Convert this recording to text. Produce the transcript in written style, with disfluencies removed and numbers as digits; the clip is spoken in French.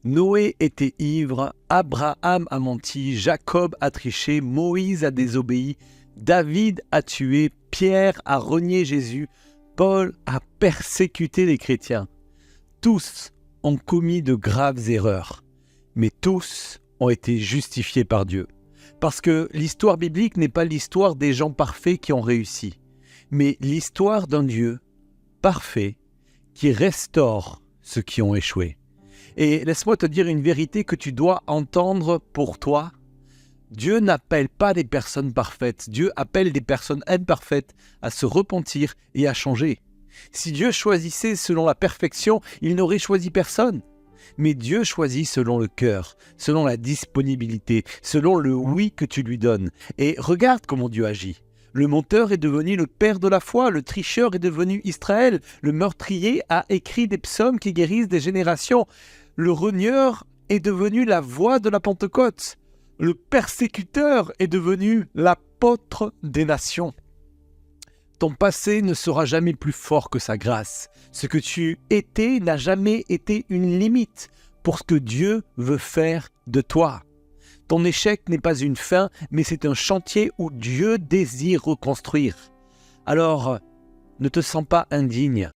Noé était ivre, Abraham a menti, Jacob a triché, Moïse a désobéi, David a tué, Pierre a renié Jésus, Paul a persécuté les chrétiens. Tous ont commis de graves erreurs, mais tous ont été justifiés par Dieu. Parce que l'histoire biblique n'est pas l'histoire des gens parfaits qui ont réussi, mais l'histoire d'un Dieu parfait qui restaure ceux qui ont échoué. Et laisse-moi te dire une vérité que tu dois entendre pour toi. Dieu n'appelle pas des personnes parfaites. Dieu appelle des personnes imparfaites à se repentir et à changer. Si Dieu choisissait selon la perfection, il n'aurait choisi personne. Mais Dieu choisit selon le cœur, selon la disponibilité, selon le oui que tu lui donnes. Et regarde comment Dieu agit. Le menteur est devenu le père de la foi, le tricheur est devenu Israël, le meurtrier a écrit des psaumes qui guérissent des générations, le renieur est devenu la voix de la Pentecôte, le persécuteur est devenu l'apôtre des nations. Ton passé ne sera jamais plus fort que sa grâce. Ce que tu étais n'a jamais été une limite pour ce que Dieu veut faire de toi. Ton échec n'est pas une fin, mais c'est un chantier où Dieu désire reconstruire. Alors, ne te sens pas indigne.